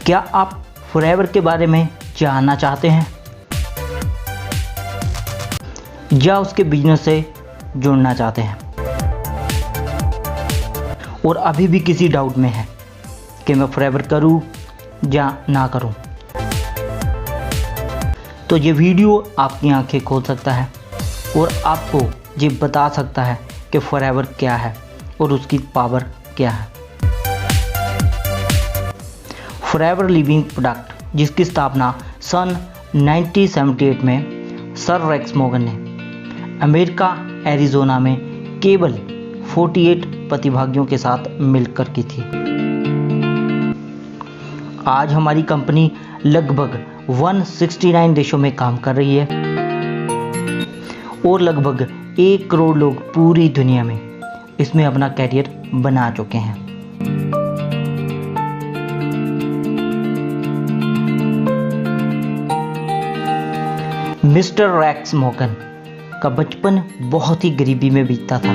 क्या आप फॉरएवर के बारे में जानना चाहते हैं या उसके बिजनेस से जुड़ना चाहते हैं और अभी भी किसी डाउट में है कि मैं फॉरएवर करूं या ना करूं, तो ये वीडियो आपकी आंखें खोल सकता है और आपको ये बता सकता है कि फॉरएवर क्या है और उसकी पावर क्या है। फॉरएवर लिविंग प्रोडक्ट, जिसकी स्थापना सन 1978 में सर रेक्स मॉर्गन ने अमेरिका एरिज़ोना में केवल 48 प्रतिभागियों के साथ मिलकर की थी। आज हमारी कंपनी लगभग 169 देशों में काम कर रही है और लगभग 1 करोड़ लोग पूरी दुनिया में इसमें अपना कैरियर बना चुके हैं। मिस्टर रेक्स मॉर्गन का बचपन बहुत ही गरीबी में बीतता था।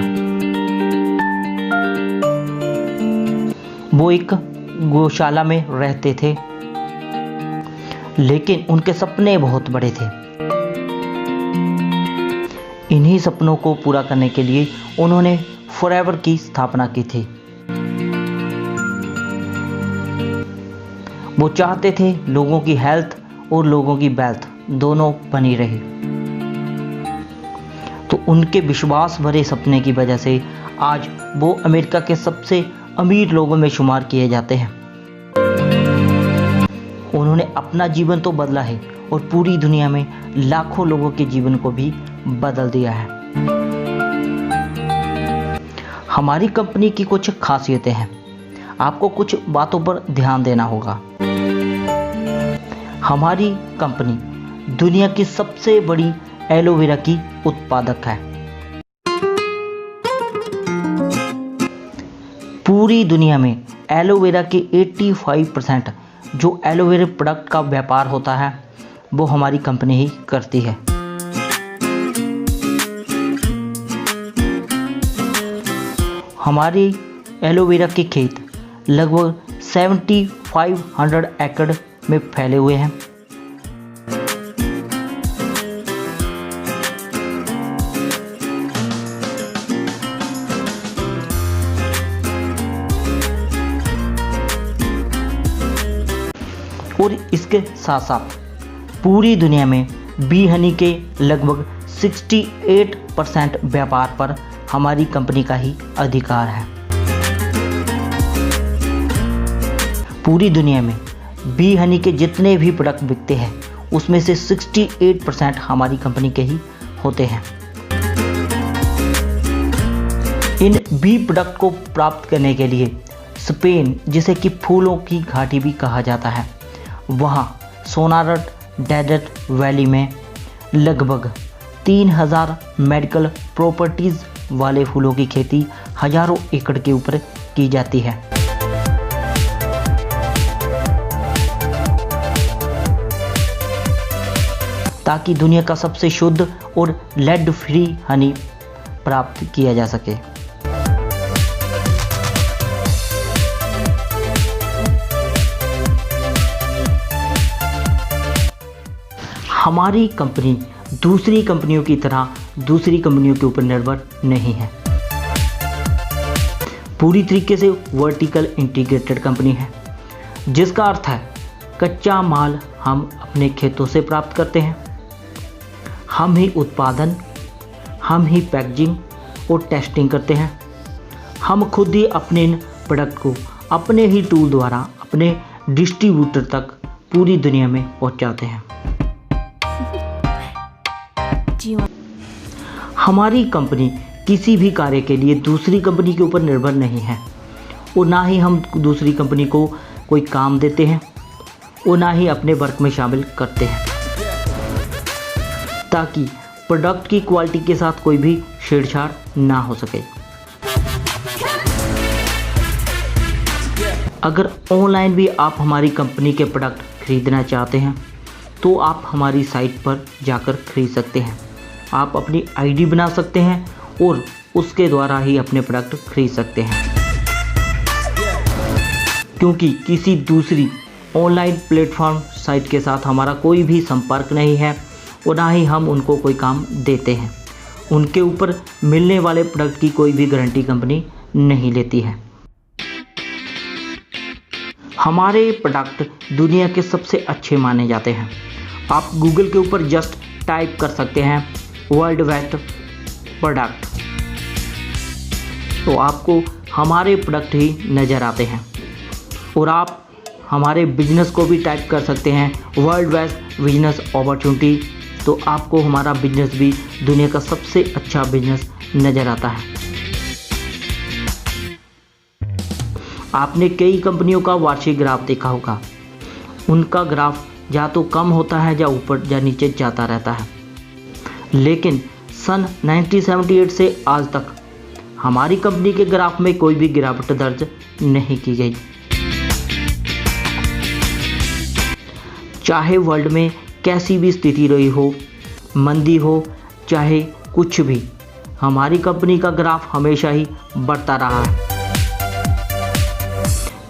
वो एक गौशाला में रहते थे, लेकिन उनके सपने बहुत बड़े थे। इन्हीं सपनों को पूरा करने के लिए उन्होंने फॉरएवर की स्थापना की थी। वो चाहते थे लोगों की हेल्थ और लोगों की वेल्थ दोनों बनी रहे। तो उनके विश्वास भरे सपने की वजह से आज वो अमेरिका के सबसे अमीर लोगों में शुमार किए जाते हैं। उन्होंने अपना जीवन तो बदला है और पूरी दुनिया में लाखों लोगों के जीवन को भी बदल दिया है। हमारी कंपनी की कुछ खासियतें हैं, आपको कुछ बातों पर ध्यान देना होगा। हमारी कंपनी दुनिया की सबसे बड़ी एलोवेरा की उत्पादक है। पूरी दुनिया में एलोवेरा के 85% जो एलोवेरा प्रोडक्ट का व्यापार होता है वो हमारी कंपनी ही करती है। हमारी एलोवेरा के खेत लगभग 7500 एकड़ में फैले हुए हैं। और इसके साथ साथ पूरी दुनिया में बी हनी के लगभग 68% व्यापार पर हमारी कंपनी का ही अधिकार है। पूरी दुनिया में बी हनी के जितने भी प्रोडक्ट बिकते हैं उसमें से 68% हमारी कंपनी के ही होते हैं। इन बी प्रोडक्ट को प्राप्त करने के लिए स्पेन, जिसे कि फूलों की घाटी भी कहा जाता है, वहाँ सोनारट डेजर्ट वैली में लगभग 3000 मेडिकल प्रॉपर्टीज़ वाले फूलों की खेती हजारों एकड़ के ऊपर की जाती है। ताकि दुनिया का सबसे शुद्ध और लेड फ्री हनी प्राप्त किया जा सके। हमारी कंपनी दूसरी कंपनियों की तरह दूसरी कंपनियों के ऊपर निर्भर नहीं है। पूरी तरीके से वर्टिकल इंटीग्रेटेड कंपनी है, जिसका अर्थ है कच्चा माल हम अपने खेतों से प्राप्त करते हैं। हम ही उत्पादन, हम ही पैकेजिंग और टेस्टिंग करते हैं। हम खुद ही अपने इन प्रोडक्ट को अपने ही टूल द्वारा अपने डिस्ट्रीब्यूटर तक पूरी दुनिया में पहुंचाते हैं। हमारी कंपनी किसी भी कार्य के लिए दूसरी कंपनी के ऊपर निर्भर नहीं है और ना ही हम दूसरी कंपनी को कोई काम देते हैं और ना ही अपने वर्क में शामिल करते हैं, ताकि प्रोडक्ट की क्वालिटी के साथ कोई भी छेड़छाड़ ना हो सके। अगर ऑनलाइन भी आप हमारी कंपनी के प्रोडक्ट खरीदना चाहते हैं तो आप हमारी साइट पर जाकर खरीद सकते हैं। आप अपनी आईडी बना सकते हैं और उसके द्वारा ही अपने प्रोडक्ट खरीद सकते हैं, क्योंकि किसी दूसरी ऑनलाइन प्लेटफॉर्म साइट के साथ हमारा कोई भी संपर्क नहीं है और ना ही हम उनको कोई काम देते हैं। उनके ऊपर मिलने वाले प्रोडक्ट की कोई भी गारंटी कंपनी नहीं लेती है। हमारे प्रोडक्ट दुनिया के सबसे अच्छे माने जाते हैं। आप गूगल के ऊपर जस्ट टाइप कर सकते हैं वर्ल्ड बेस्ट प्रोडक्ट, तो आपको हमारे प्रोडक्ट ही नज़र आते हैं। और आप हमारे बिजनेस को भी टाइप कर सकते हैं वर्ल्ड बेस्ट बिजनेस अपॉर्चुनिटी, तो आपको हमारा बिजनेस भी दुनिया का सबसे अच्छा बिजनेस नज़र आता है। आपने कई कंपनियों का वार्षिक ग्राफ देखा होगा। उनका ग्राफ या तो कम होता है या ऊपर या नीचे जाता रहता है, लेकिन सन 1978 से आज तक हमारी कंपनी के ग्राफ में कोई भी गिरावट दर्ज नहीं की गई। चाहे वर्ल्ड में कैसी भी स्थिति रही हो, मंदी हो चाहे कुछ भी, हमारी कंपनी का ग्राफ हमेशा ही बढ़ता रहा है।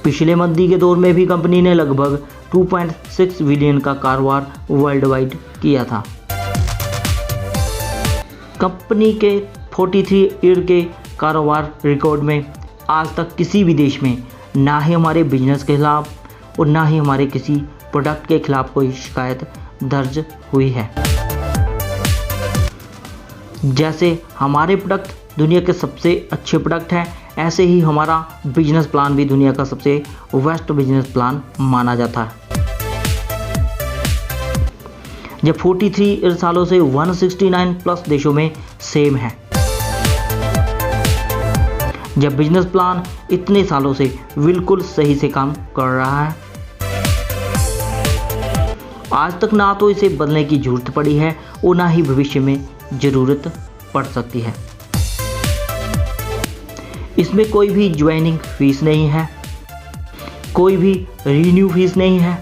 पिछले मंदी के दौर में भी कंपनी ने लगभग 2.6 बिलियन का कारोबार वर्ल्ड वाइड किया था। कंपनी के 43 ईयर के कारोबार रिकॉर्ड में आज तक किसी भी देश में ना ही हमारे बिजनेस के खिलाफ और ना ही हमारे किसी प्रोडक्ट के खिलाफ कोई शिकायत दर्ज हुई है। जैसे हमारे प्रोडक्ट दुनिया के सबसे अच्छे प्रोडक्ट हैं, ऐसे ही हमारा बिजनेस प्लान भी दुनिया का सबसे बेस्ट बिजनेस प्लान माना जाता है। जब 43 सालों से 169 प्लस देशों में सेम है। जब बिजनेस प्लान इतने सालों से बिल्कुल सही से काम कर रहा है, आज तक ना तो इसे बदलने की जरूरत पड़ी है और ना ही भविष्य में जरूरत पड़ सकती है। इसमें कोई भी ज्वाइनिंग फीस नहीं है, कोई भी रीन्यू फीस नहीं है,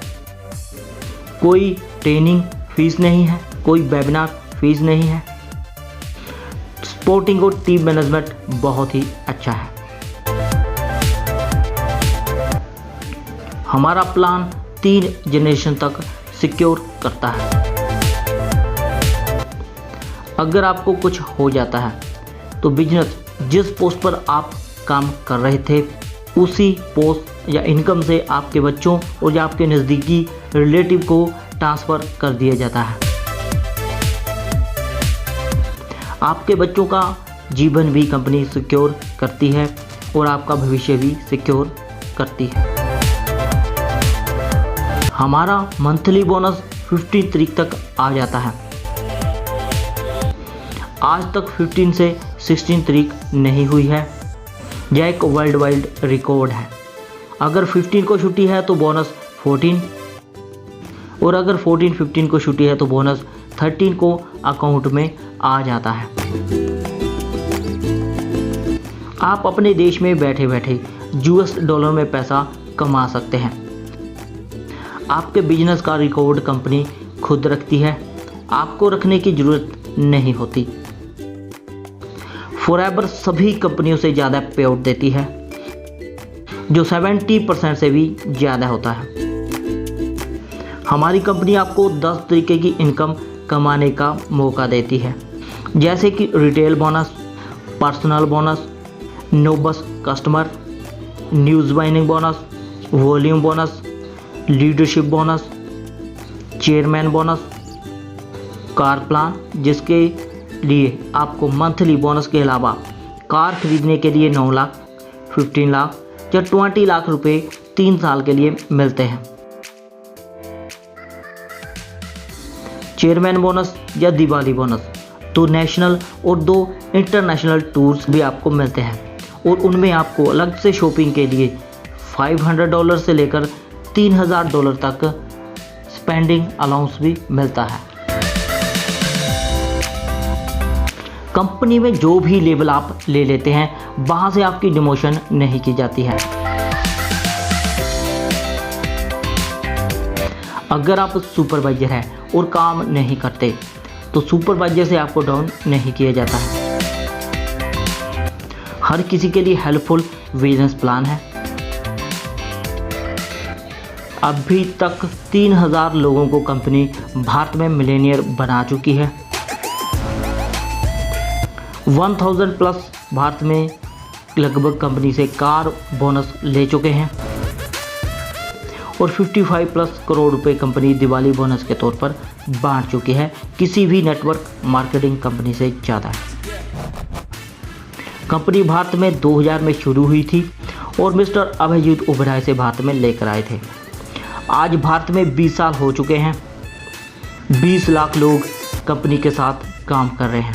कोई ट्रेनिंग फीस नहीं है, कोई वेबिनार फीस नहीं है। सपोर्टिंग और टीम मैनेजमेंट बहुत ही अच्छा है। हमारा प्लान 3 जनरेशन तक सिक्योर करता है। अगर आपको कुछ हो जाता है तो बिजनेस जिस पोस्ट पर आप काम कर रहे थे उसी पोस्ट या इनकम से आपके बच्चों और या आपके नज़दीकी रिलेटिव को ट्रांसफ़र कर दिया जाता है। आपके बच्चों का जीवन भी कंपनी सिक्योर करती है और आपका भविष्य भी सिक्योर करती है। हमारा मंथली बोनस 15 तारीख तक आ जाता है। आज तक 15 से 16 तारीख नहीं हुई है। यह एक वर्ल्ड वाइड रिकॉर्ड है। अगर 15 को छुट्टी है तो बोनस 14, और अगर 14-15 को छुट्टी है तो बोनस 13 को अकाउंट में आ जाता है। आप अपने देश में बैठे बैठे US डॉलर में पैसा कमा सकते हैं। आपके बिजनेस का रिकॉर्ड कंपनी खुद रखती है, आपको रखने की जरूरत नहीं होती। फॉरएवर सभी कंपनियों से ज़्यादा पे आउट देती है, जो 70% से भी ज़्यादा होता है। हमारी कंपनी आपको 10 तरीके की इनकम कमाने का मौका देती है, जैसे कि रिटेल बोनस, पर्सनल बोनस, नोबस कस्टमर, न्यूज़ बाइनिंग bonus, volume bonus, leadership bonus, chairman bonus, car plan, जिसके लिए आपको मंथली बोनस के अलावा कार खरीदने के लिए 9 लाख, 15 लाख या 20 लाख रुपए 3 साल के लिए मिलते हैं। चेयरमैन बोनस या दिवाली बोनस 2 नेशनल और 2 इंटरनेशनल टूर्स भी आपको मिलते हैं, और उनमें आपको अलग से शॉपिंग के लिए $500 से लेकर $3000 तक स्पेंडिंग अलाउंस भी मिलता है। कंपनी में जो भी लेवल आप ले लेते हैं वहां से आपकी डिमोशन नहीं की जाती है। अगर आप सुपरवाइजर हैं और काम नहीं करते तो सुपरवाइजर से आपको डाउन नहीं किया जाता है। हर किसी के लिए हेल्पफुल बिजनेस प्लान है। अभी तक 3000 लोगों को कंपनी भारत में मिलेनियर बना चुकी है। 1000 प्लस भारत में लगभग कंपनी से कार बोनस ले चुके हैं और 55 प्लस करोड़ रुपए कंपनी दिवाली बोनस के तौर पर बांट चुकी है, किसी भी नेटवर्क मार्केटिंग कंपनी से ज़्यादा है। कंपनी भारत में 2000 में शुरू हुई थी और मिस्टर अभिजीत ओबेरॉय से भारत में लेकर आए थे। आज भारत में 20 साल हो चुके हैं। 20 लाख लोग कंपनी के साथ काम कर रहे हैं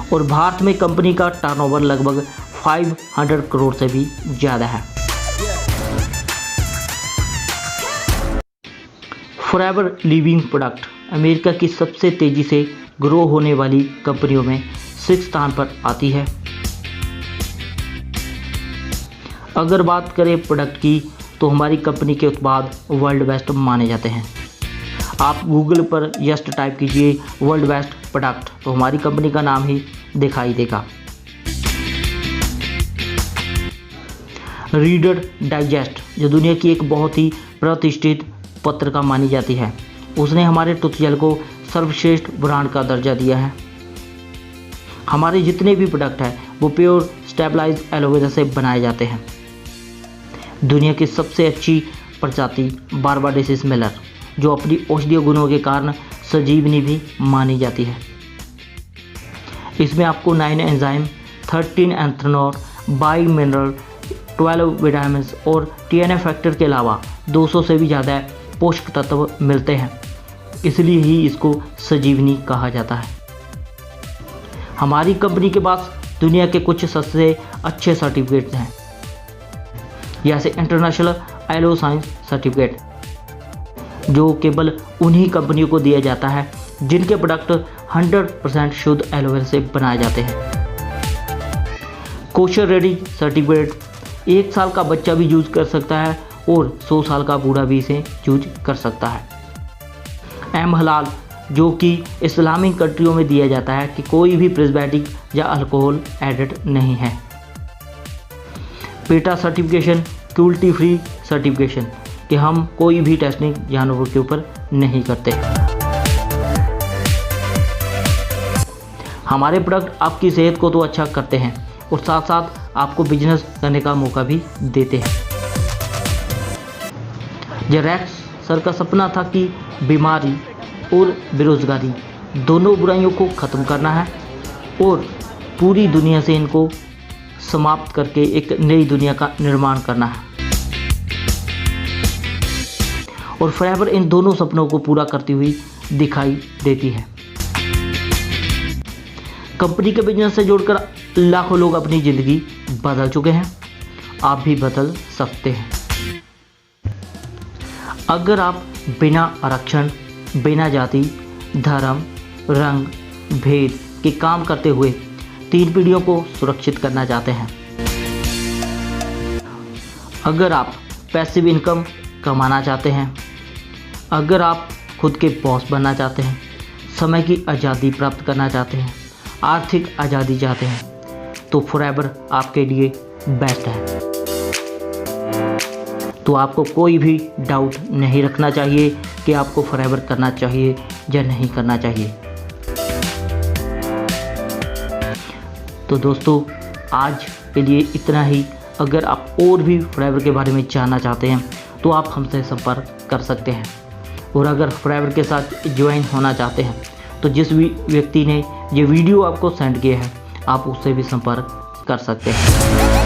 और भारत में कंपनी का टर्नओवर लगभग 500 करोड़ से भी ज़्यादा है। फॉरएवर लिविंग प्रोडक्ट अमेरिका की सबसे तेज़ी से ग्रो होने वाली कंपनियों में 6 स्थान पर आती है। अगर बात करें प्रोडक्ट की तो हमारी कंपनी के उत्पाद वर्ल्ड बेस्ट माने जाते हैं। आप गूगल पर जस्ट टाइप कीजिए वर्ल्ड बेस्ट प्रोडक्ट तो हमारी कंपनी का नाम ही दिखाई देगा। रीडर डाइजेस्ट जो दुनिया की एक बहुत ही प्रतिष्ठित पत्रिका मानी जाती है, उसने हमारे टूथजेल को सर्वश्रेष्ठ ब्रांड का दर्जा दिया है। हमारे जितने भी प्रोडक्ट हैं वो प्योर स्टेबलाइज एलोवेरा से बनाए जाते हैं। दुनिया की सबसे अच्छी प्रजाति बारबाडेसिस मिलर जो अपनी औषधीय गुणों के कारण सजीवनी भी मानी जाती है। इसमें आपको 9 एंजाइम, 13 एंथ्रेनोल, बाई मिनरल, 12 विटामिन और TNF फैक्टर के अलावा 200 से भी ज़्यादा पोषक तत्व मिलते हैं, इसलिए ही इसको सजीवनी कहा जाता है। हमारी कंपनी के पास दुनिया के कुछ सबसे अच्छे सर्टिफिकेट हैं, जैसे इंटरनेशनल एलो साइंस सर्टिफिकेट जो केवल उन्हीं कंपनियों को दिया जाता है जिनके प्रोडक्ट 100% शुद्ध एलोवेरा से बनाए जाते हैं। कोशर रेडी सर्टिफिकेट 1 साल का बच्चा भी यूज कर सकता है और 100 साल का बूढ़ा भी इसे यूज कर सकता है। एम हलाल जो कि इस्लामिक कंट्रियों में दिया जाता है कि कोई भी प्रिजर्वेटिव या अल्कोहल एडेड नहीं है। PETA certification cruelty free certification कि हम कोई भी टेस्टिंग जानवरों के ऊपर नहीं करते। हमारे प्रोडक्ट आपकी सेहत को तो अच्छा करते हैं और साथ साथ आपको बिजनेस करने का मौका भी देते हैं। जेरेक्स सर का सपना था कि बीमारी और बेरोजगारी दोनों बुराइयों को ख़त्म करना है और पूरी दुनिया से इनको समाप्त करके एक नई दुनिया का निर्माण करना है और फॉरएवर इन दोनों सपनों को पूरा करती हुई दिखाई देती है। कंपनी के बिजनेस से जोड़कर लाखों लोग अपनी ज़िंदगी बदल चुके हैं। आप भी बदल सकते हैं अगर आप बिना आरक्षण, बिना जाति, धर्म, रंग, भेद के काम करते हुए 3 पीढ़ियों को सुरक्षित करना चाहते हैं। अगर आप पैसिव इनकम कमाना चाहते हैं, अगर आप खुद के बॉस बनना चाहते हैं, समय की आज़ादी प्राप्त करना चाहते हैं, आर्थिक आज़ादी चाहते हैं, तो फॉरएवर आपके लिए बेस्ट है। तो आपको कोई भी डाउट नहीं रखना चाहिए कि आपको फॉरएवर करना चाहिए या नहीं करना चाहिए। तो दोस्तों आज के लिए इतना ही। अगर आप और भी फॉरएवर के बारे में जानना चाहते हैं तो आप हमसे संपर्क कर सकते हैं और अगर फॉरएवर के साथ ज्वाइन होना चाहते हैं तो जिस भी व्यक्ति ने ये वीडियो आपको सेंड किया है आप उससे भी संपर्क कर सकते हैं।